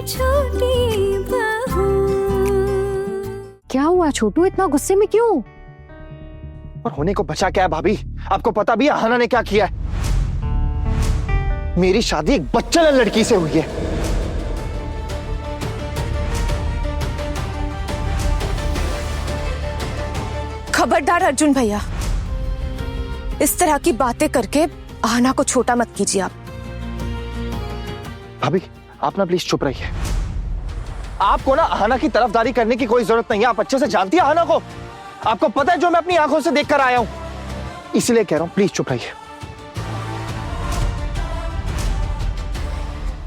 छोटी बहू। क्या हुआ छोटू, इतना गुस्से में क्यों? और होने को बचा क्या है भाभी? आपको पता भी है अहाना ने क्या किया है? मेरी शादी एक बच्चन लड़की से हुई है। खबरदार अर्जुन भैया, इस तरह की बातें करके अहाना को छोटा मत कीजिए आप। भाभी आप ना प्लीज चुप रहिए। आपको ना अहाना की तरफदारी करने की कोई जरूरत नहीं है। आप अच्छे से जानती है अहाना को। आपको पता है जो मैं अपनी आंखों से देखकर आया हूं, इसलिए कह रहा हूं प्लीज चुप रहिए।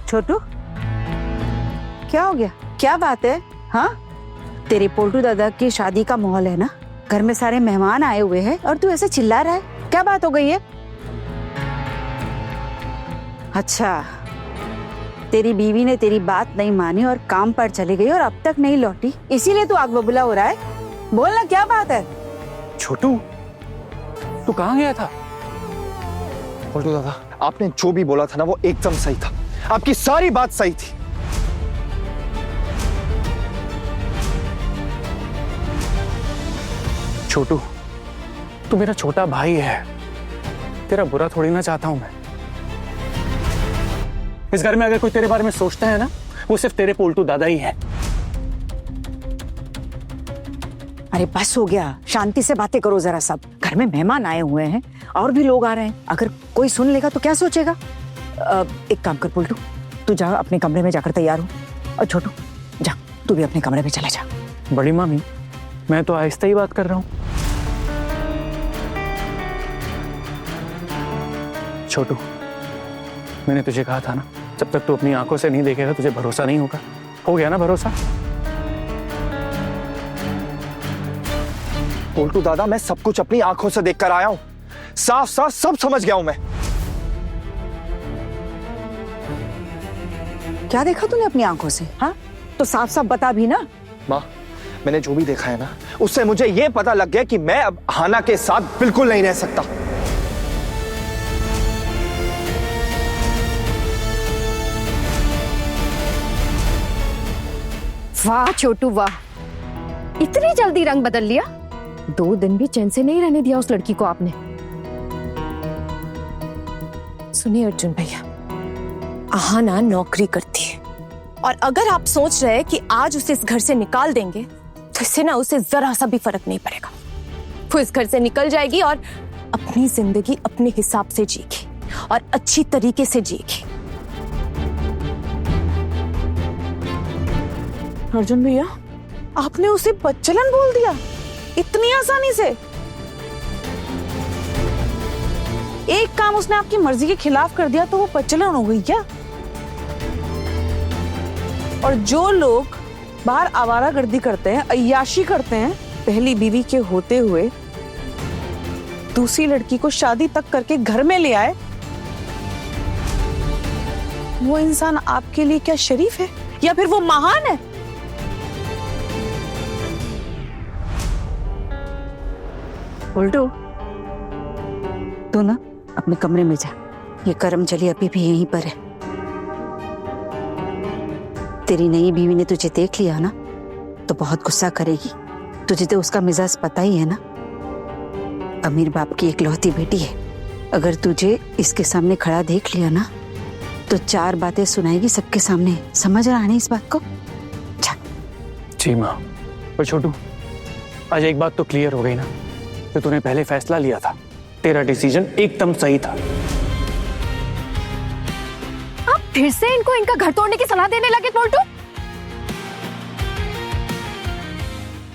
छोटू, क्या हो गया? क्या बात है? हाँ, तेरे पोल्टू दादा की शादी का माहौल है ना, घर में सारे मेहमान आए हुए हैं और तू ऐसे चिल्ला रहा है, क्या बात हो गई है? अच्छा, तेरी बीवी ने तेरी बात नहीं मानी और काम पर चली गई और अब तक नहीं लौटी, इसीलिए तू आग बबूला हो रहा है? बोलना क्या बात है? छोटू, तू कहाँ गया था? पोल्टू दादा, आपने जो भी बोला था ना वो एकदम सही था। आपकी सारी बात सही थी। छोटू, तू मेरा छोटा भाई है, तेरा बुरा थोड़ी ना चाहता हूं मैं। इस घर में अगर कोई तेरे बारे में सोचता है ना, वो सिर्फ तेरे पोल्टू दादा ही है। अरे बस हो गया, शांति से बातें करो जरा सब। घर में मेहमान आए हुए हैं और भी लोग आ रहे हैं, अगर कोई सुन लेगा तो क्या सोचेगा? एक काम कर पोल्टू, तू जा अपने कमरे में जाकर तैयार हो, और छोटू जा तू भी अपने कमरे में चला जा। बड़ी मामी, मैं तो आहिस्ता ही बात कर रहा हूं। छोटू, मैंने तुझे कहा था ना, जब तक तू अपनी आंखों से नहीं देखेगा तुझे भरोसा नहीं होगा। हो गया ना भरोसा? पोल्टू दादा, मैं सब कुछ अपनी आंखों से देखकर आया हूं। साफ साफ सब समझ गया हूं मैं। क्या देखा तूने अपनी आंखों से? हाँ, तो साफ साफ बता भी ना। माँ, मैंने जो भी देखा है ना, उससे मुझे यह पता लग गया कि मैं अब अहाना के साथ बिल्कुल नहीं रह सकता। वाह छोटू वाह, इतनी जल्दी रंग बदल लिया। 2 दिन भी चैन से नहीं रहने दिया उस लड़की को आपने। सुनिए अर्जुन भैया, अहाना नौकरी करती है और अगर आप सोच रहे हैं कि आज उसे इस घर से निकाल देंगे तो इससे ना उसे जरा सा भी फर्क नहीं पड़ेगा। वो इस घर से निकल जाएगी और अपनी जिंदगी अपने हिसाब से जिएगी और अच्छी तरीके से जिएगी। अर्जुन भैया, आपने उसे बच्चलन बोल दिया इतनी आसानी से? एक काम उसने आपकी मर्जी के खिलाफ कर दिया तो वो बच्चलन हो गई क्या? और जो लोग बाहर आवारागर्दी करते हैं, अय्याशी करते हैं, पहली बीवी के होते हुए दूसरी लड़की को शादी तक करके घर में ले आए, वो इंसान आपके लिए क्या शरीफ है या फिर वो महान है? उल्टू, तू ना अपने कमरे में जा, ये करमचली अभी भी यहीं पर है। तेरी नई बीवी ने तुझे देख लिया ना तो बहुत गुस्सा करेगी। तुझे तो उसका मिजाज पता ही है ना, अमीर बाप की इकलौती बेटी है। अगर तुझे इसके सामने खड़ा देख लिया ना तो 4 बातें सुनाएगी सबके सामने। समझ रहा है ना इस बात को? जा। जी माँ। पर छोटू, आज एक बात तो क्लियर हो गई ना, तो तूने पहले फैसला लिया था, तेरा डिसीजन एकदम सही था। आप फिर से इनको इनका घर तोड़ने की सलाह देने लगे पोल्टू?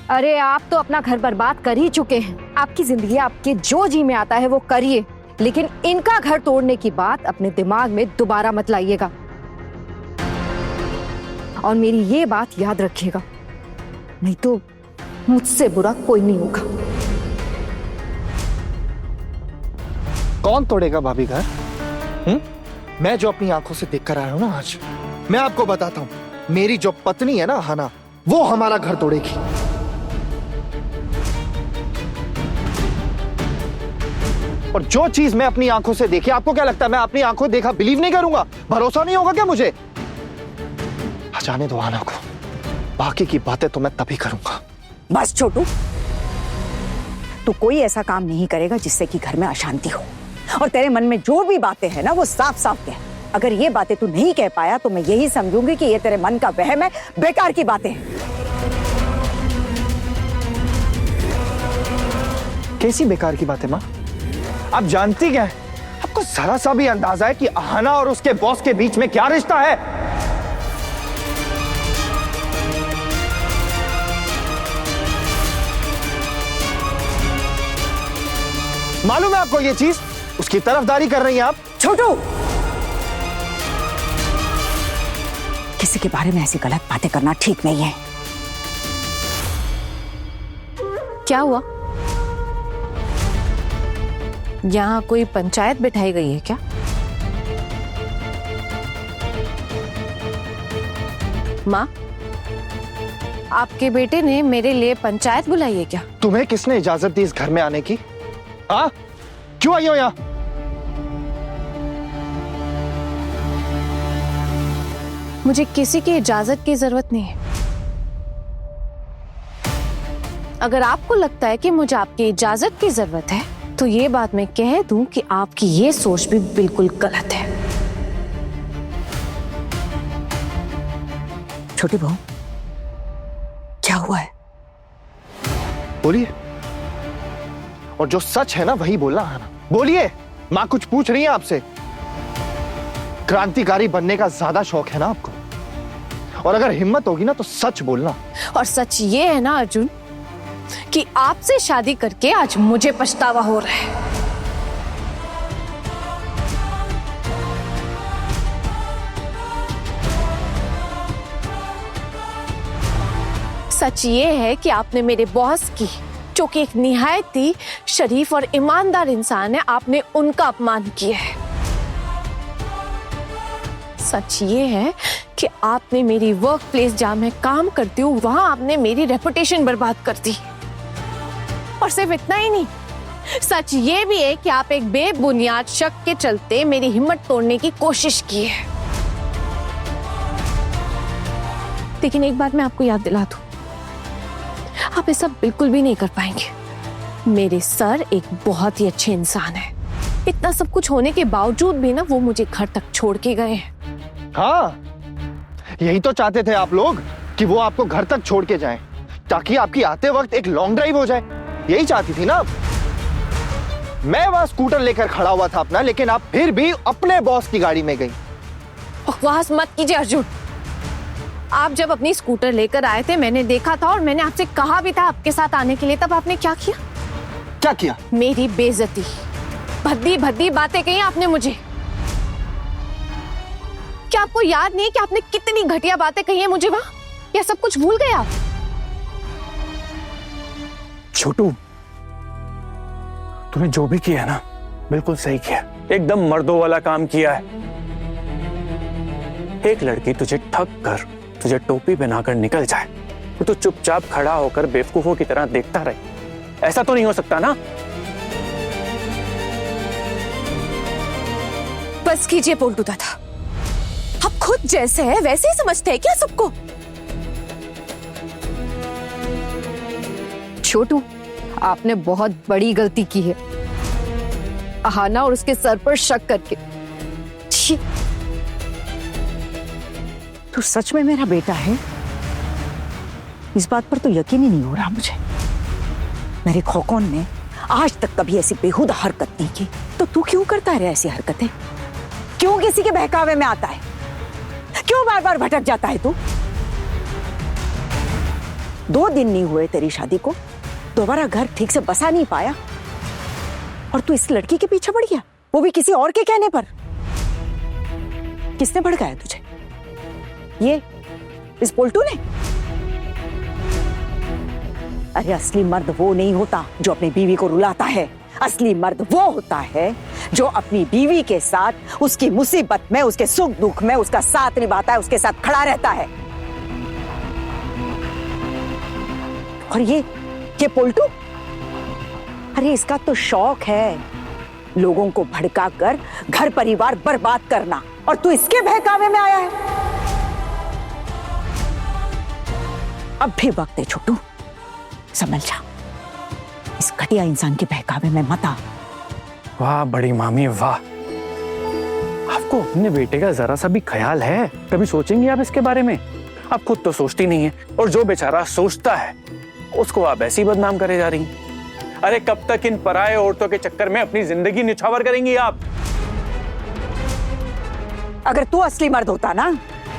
अरे आप तो अपना घर बर्बाद कर ही चुके हैं। आपकी जिंदगी आपके जो जी में आता है वो करिए, लेकिन इनका घर तोड़ने की बात अपने दिमाग में दोबारा मत लाइएगा। और मेरी ये बात याद रखिएगा, नहीं तो मुझसे बुरा कोई नहीं होगा। कौन तोड़ेगा भाभी घर? मैं जो अपनी आंखों से देखकर आया हूं ना आज, मैं आपको बताता हूं, मेरी जो पत्नी है ना अहाना, वो हमारा घर तोड़ेगी। और जो चीज मैं अपनी आंखों से देखी, आपको क्या लगता है मैं अपनी आंखों देखा बिलीव नहीं करूंगा? भरोसा नहीं होगा क्या मुझे? जाने दो आना को, बाकी की बातें तो मैं तभी करूंगा। बस छोटू, तू कोई ऐसा काम नहीं करेगा जिससे कि घर में अशांति हो। और तेरे मन में जो भी बातें हैं ना वो साफ साफ कह। अगर ये बातें तू नहीं कह पाया तो मैं यही समझूंगी कि ये तेरे मन का वहम है, बेकार की बातें हैं। कैसी बेकार की बातें माँ? आप जानती क्या है, आपको जरा सा भी अंदाजा है कि अहाना और उसके बॉस के बीच में क्या रिश्ता है? मालूम है आपको ये चीज? उसकी तरफदारी कर रही हैं आप। छोटू, किसी के बारे में ऐसी गलत बातें करना ठीक नहीं है। क्या हुआ? यहाँ कोई पंचायत बिठाई गई है क्या? माँ, आपके बेटे ने मेरे लिए पंचायत बुलाई है क्या? तुम्हें किसने इजाजत दी इस घर में आने की? हाँ, क्यों आई हो यहाँ? मुझे किसी की इजाजत की जरूरत नहीं है। अगर आपको लगता है कि मुझे आपकी इजाजत की जरूरत है तो ये बात मैं कह दूं कि आपकी ये सोच भी बिल्कुल गलत है। छोटी बहू, क्या हुआ है? बोलिए। और जो सच है ना वही बोलना है ना। बोलिए, माँ कुछ पूछ रही है आपसे। क्रांतिकारी बनने का ज्यादा शौक है ना आपको? और अगर हिम्मत होगी ना तो सच बोलना। और सच ये है ना अर्जुन कि आपसे शादी करके आज मुझे पछतावा हो रहा है। सच ये है कि आपने मेरे बॉस की, जो कि एक निहायत ही शरीफ और ईमानदार इंसान है, आपने उनका अपमान किया है। सच ये है कि आपने मेरी वर्क प्लेस जहां मैं काम करती हूँ वहां आपने मेरी रेपुटेशन बर्बाद कर दी। और सिर्फ इतना ही नहीं, सच ये भी है कि आप एक बेबुनियाद शक के चलते मेरी हिम्मत तोड़ने की कोशिश की है। लेकिन एक बात मैं आपको याद दिला दूं, आप ऐसा बिल्कुल भी नहीं कर पाएंगे। मेरे सर एक बहुत ही अच्छे इंसान है। इतना सब कुछ होने के बावजूद भी ना वो मुझे घर तक छोड़ के गए हैं। हाँ, यही तो चाहते थे आप लोग कि वो आपको घर तक छोड़ के जाएं, ताकि आपकी आते वक्त एक लॉन्ग ड्राइव हो जाए। यही चाहती थी ना आप? मैं वहां स्कूटर लेकर खड़ा हुआ था अपना, लेकिन आप फिर भी अपने बॉस की गाड़ी में गई। बकवास मत कीजिए अर्जुन। आप जब अपनी स्कूटर लेकर आए थे मैंने देखा था और मैंने आपसे कहा भी था आपके साथ आने के लिए, तब आपने क्या किया? क्या किया? मेरी बेइज्जती, भद्दी भद्दी बातें कही आपने मुझे। क्या आपको याद नहीं कि आपने कितनी घटिया बातें कही है मुझे वहां? या सब कुछ भूल गए आप? छोटू, तूने जो भी किया ना बिल्कुल सही किया, एकदम मर्दों वाला काम किया है। एक लड़की तुझे ठग कर, तुझे टोपी पहनाकर निकल जाए तो तू चुपचाप खड़ा होकर बेवकूफों की तरह देखता रहे, ऐसा तो नहीं हो सकता ना? बस कीजिए पोल्टू दादा, आप खुद जैसे है वैसे ही समझते हैं क्या सबको? छोटू, आपने बहुत बड़ी गलती की है अहाना और उसके सर पर शक करके। छी, तू सच में मेरा बेटा है? इस बात पर तो यकीन ही नहीं हो रहा मुझे। मेरे खोकौन ने आज तक कभी ऐसी बेहुदा हरकत नहीं की, तो तू क्यों करता है ऐसी हरकतें? क्यों किसी के बहकावे में आता है? क्यों बार बार भटक जाता है तू? 2 दिन नहीं हुए तेरी शादी को, दोबारा घर ठीक से बसा नहीं पाया और तू इस लड़की के पीछे पड़ गया, वो भी किसी और के कहने पर। किसने भड़काया तुझे? ये इस पोल्टू ने? अरे असली मर्द वो नहीं होता जो अपनी बीवी को रुलाता है। असली मर्द वो होता है जो अपनी बीवी के साथ उसकी मुसीबत में, उसके सुख दुख में उसका साथ निभाता है, उसके साथ खड़ा रहता है। और ये पोल्टू, अरे इसका तो शौक है लोगों को भड़का कर घर परिवार बर्बाद करना, और तू इसके बहकावे में आया है। अब भी वक्त है छोटू, समझ जा, इस घटिया इंसान के बहकावे में मत आ। वाह बड़ी मामी वाह, आपको अपने बेटे का जरा सा भी ख्याल है? कभी सोचेंगे आप इसके बारे में? आप खुद तो सोचती नहीं है, और जो बेचारा सोचता है उसको आप ऐसी बदनाम करे जा रही हैं। अरे कब तक इन पराये औरतों के चक्कर में अपनी जिंदगी निछावर करेंगी आप? अगर तू असली मर्द होता ना